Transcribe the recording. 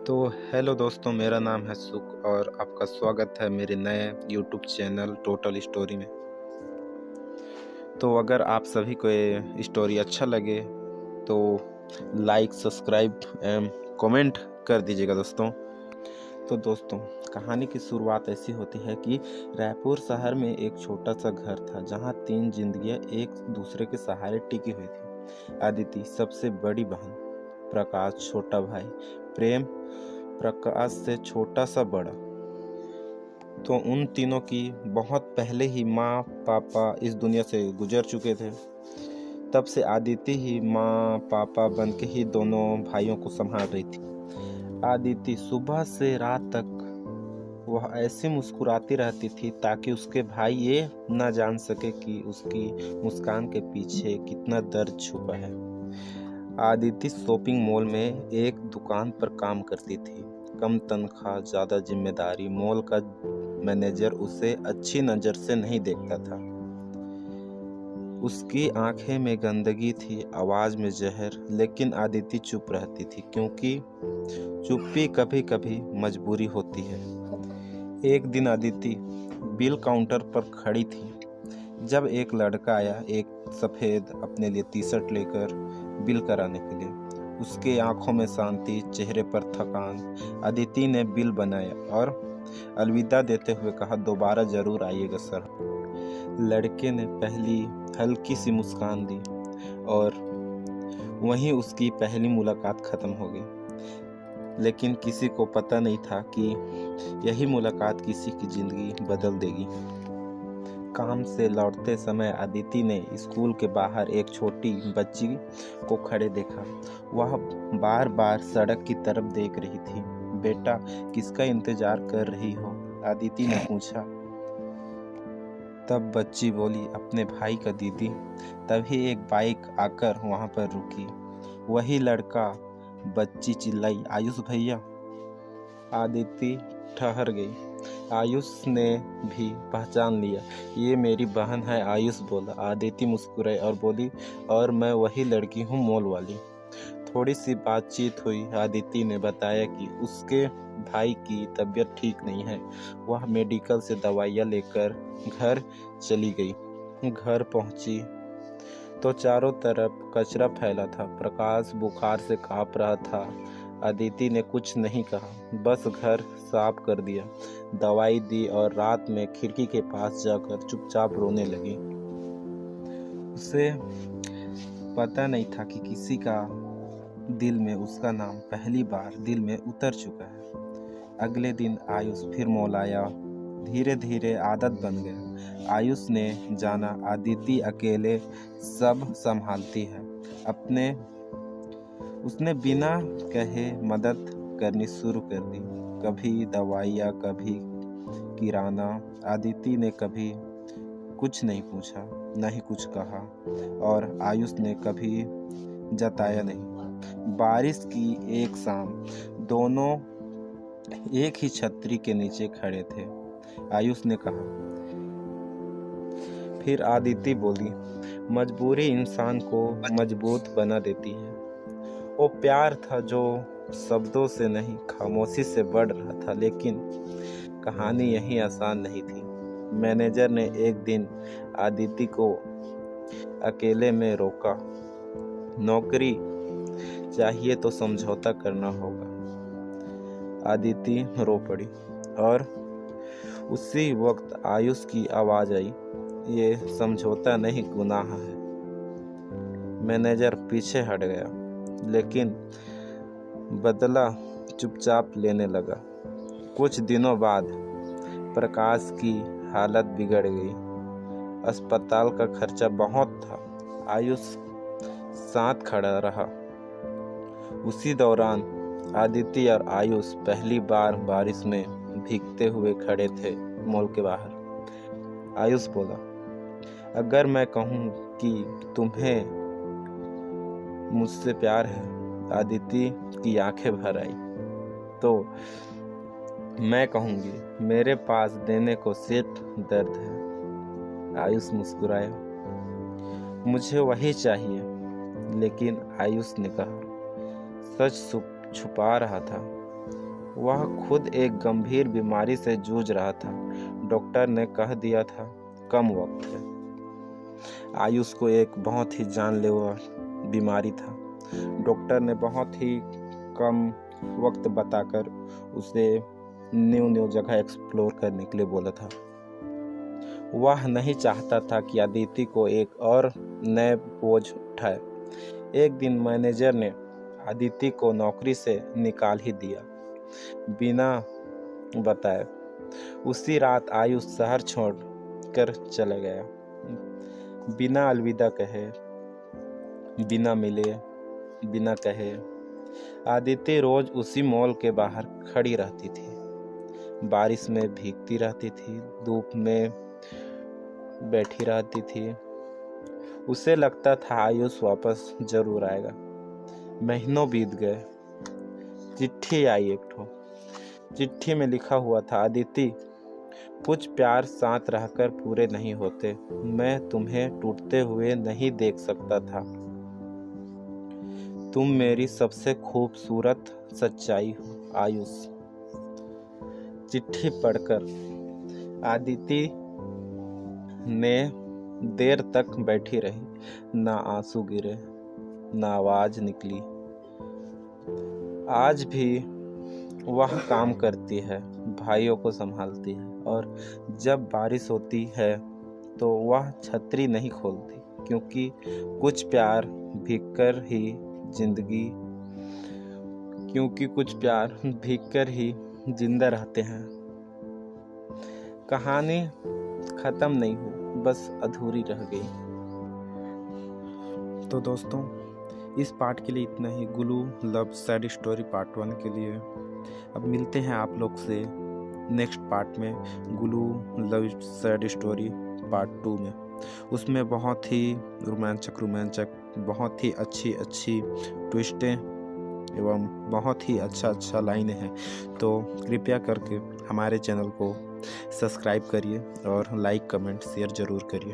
तो हेलो दोस्तों, मेरा नाम है सुख और आपका स्वागत है मेरे नए यूट्यूब चैनल टोटल स्टोरी में। तो अगर आप सभी को ये स्टोरी अच्छा लगे तो लाइक, सब्सक्राइब एंड कमेंट कर दीजिएगा दोस्तों। तो दोस्तों, कहानी की शुरुआत ऐसी होती है कि रायपुर शहर में एक छोटा सा घर था जहाँ 3 जिंदगियाँ एक दूसरे के सहारे टिकी हुई थी। आदिति सबसे बड़ी बहन, प्रकाश छोटा भाई, प्रेम प्रकाश से छोटा सा बड़ा। तो उन तीनों की बहुत पहले ही माँ पापा इस दुनिया से गुजर चुके थे। तब से आदिति ही माँ पापा बन के ही दोनों भाइयों को संभाल रही थी। आदिति सुबह से रात तक वह ऐसे मुस्कुराती रहती थी ताकि उसके भाई ये न जान सके कि उसकी मुस्कान के पीछे कितना दर्द छुपा है। आदिति शॉपिंग मॉल में एक दुकान पर काम करती थी। कम तनख्वाह, ज़्यादा जिम्मेदारी। मॉल का मैनेजर उसे अच्छी नज़र से नहीं देखता था। उसकी आंखें में गंदगी थी, आवाज़ में जहर। लेकिन आदिति चुप रहती थी क्योंकि चुप्पी कभी कभी मजबूरी होती है। एक दिन आदिति बिल काउंटर पर खड़ी थी जब एक लड़का आया, एक सफ़ेद अपने लिए टी शर्ट लेकर बिल कराने के लिए। उसके आंखों में शांति, चेहरे पर थकान। आदिति ने बिल बनाया और अलविदा देते हुए कहा, दोबारा जरूर आइएगा सर। लड़के ने पहली हल्की सी मुस्कान दी और वहीं उसकी पहली मुलाकात खत्म हो गई। लेकिन किसी को पता नहीं था कि यही मुलाकात किसी की जिंदगी बदल देगी। काम से लौटते समय आदिति ने स्कूल के बाहर एक छोटी बच्ची को खड़े देखा। वह बार बार सड़क की तरफ देख रही थी। बेटा, किसका इंतजार कर रही हो? आदिति ने पूछा। तब बच्ची बोली, अपने भाई का दीदी। तभी एक बाइक आकर वहां पर रुकी। वही लड़का। बच्ची चिल्लाई, आयुष भैया। आदिति ठहर गई। आयुष ने भी पहचान लिया। ये मेरी बहन है, आयुष बोला। आदिति मुस्कुराई और बोली, और मैं वही लड़की हूँ, मॉल वाली। थोड़ी सी बातचीत हुई। आदिति ने बताया कि उसके भाई की तबीयत ठीक नहीं है। वह मेडिकल से दवाइयाँ लेकर घर चली गई। घर पहुंची तो चारों तरफ कचरा फैला था। प्रकाश बुखार से कांप रहा था। आदिति ने कुछ नहीं कहा, बस घर साफ कर दिया, दवाई दी और रात में खिड़की के पास जाकर चुपचाप रोने लगी। उसे पता नहीं था कि किसी का दिल में उसका नाम पहली बार दिल में उतर चुका है। अगले दिन आयुष फिर मॉल आया। धीरे धीरे आदत बन गया। आयुष ने जाना आदिति अकेले सब संभालती है। उसने बिना कहे मदद करनी शुरू कर दी। कभी दवाइयाँ, कभी किराना। आदिति ने कभी कुछ नहीं पूछा, न ही कुछ कहा, और आयुष ने कभी जताया नहीं। बारिश की एक शाम दोनों एक ही छतरी के नीचे खड़े थे। आयुष ने कहा। फिर आदिति बोली, मजबूरी इंसान को मजबूत बना देती है। वो प्यार था जो शब्दों से नहीं, खामोशी से बढ़ रहा था। लेकिन कहानी यही आसान नहीं थी। मैनेजर ने एक दिन आदिति को अकेले में रोका। नौकरी चाहिए तो समझौता करना होगा। आदिति रो पड़ी और उसी वक्त आयुष की आवाज आई, ये समझौता नहीं, गुनाह है। मैनेजर पीछे हट गया, लेकिन बदला चुपचाप लेने लगा। कुछ दिनों बाद प्रकाश की हालत बिगड़ गई। अस्पताल का खर्चा बहुत था। आयुष साथ खड़ा रहा। उसी दौरान आदिति और आयुष पहली बार बारिश में भीगते हुए खड़े थे मॉल के बाहर। आयुष बोला, अगर मैं कहूँ कि तुम्हें मुझसे प्यार है, आदिति की आंखें भर आई, तो मैं कहूँगी मेरे पास देने को सिर्फ दर्द है। आयुष मुस्कुराया, मुझे वही चाहिए। लेकिन आयुष ने कहा, सच छुपा रहा था। वह खुद एक गंभीर बीमारी से जूझ रहा था। डॉक्टर ने कह दिया था कम वक्त है। आयुष को एक बहुत ही जानलेवा बीमारी था। डॉक्टर ने बहुत ही कम वक्त बताकर उसे न्यू जगह एक्सप्लोर करने के लिए बोला था। वह नहीं चाहता था कि अदिति को एक और नए बोझ उठाए। एक दिन मैनेजर ने अदिति को नौकरी से निकाल ही दिया बिना बताए। उसी रात आयुष शहर छोड़ कर चला गया, बिना अलविदा कहे, बिना मिले, बिना कहे। अदिति रोज उसी मॉल के बाहर खड़ी रहती थी, बारिश में भीगती रहती थी, धूप में बैठी रहती थी। उसे लगता था आयुष वापस जरूर आएगा। महीनों बीत गए। चिट्ठी आई एक ठो। चिट्ठी में लिखा हुआ था, अदिति, कुछ प्यार साथ रहकर पूरे नहीं होते। मैं तुम्हें टूटते हुए नहीं देख सकता था। तुम मेरी सबसे खूबसूरत सच्चाई हो, आयुष। चिट्ठी पढ़कर अदिति ने देर तक बैठी रही। ना आंसू गिरे, ना आवाज निकली। आज भी वह काम करती है, भाइयों को संभालती है, और जब बारिश होती है तो वह छतरी नहीं खोलती, क्योंकि कुछ प्यार भीगकर ही जिंदा रहते हैं। कहानी खत्म नहीं हुई, बस अधूरी रह गई। तो दोस्तों, इस पार्ट के लिए इतना ही। गुलू लव सैड स्टोरी पार्ट 1 के लिए। अब मिलते हैं आप लोग से नेक्स्ट पार्ट में, गुलू लव सैड स्टोरी पार्ट 2 में। उसमें बहुत ही रोमांचक बहुत ही अच्छी ट्विस्टें एवं बहुत ही अच्छा लाइनें हैं। तो कृपया करके हमारे चैनल को सब्सक्राइब करिए और लाइक कमेंट शेयर ज़रूर करिए।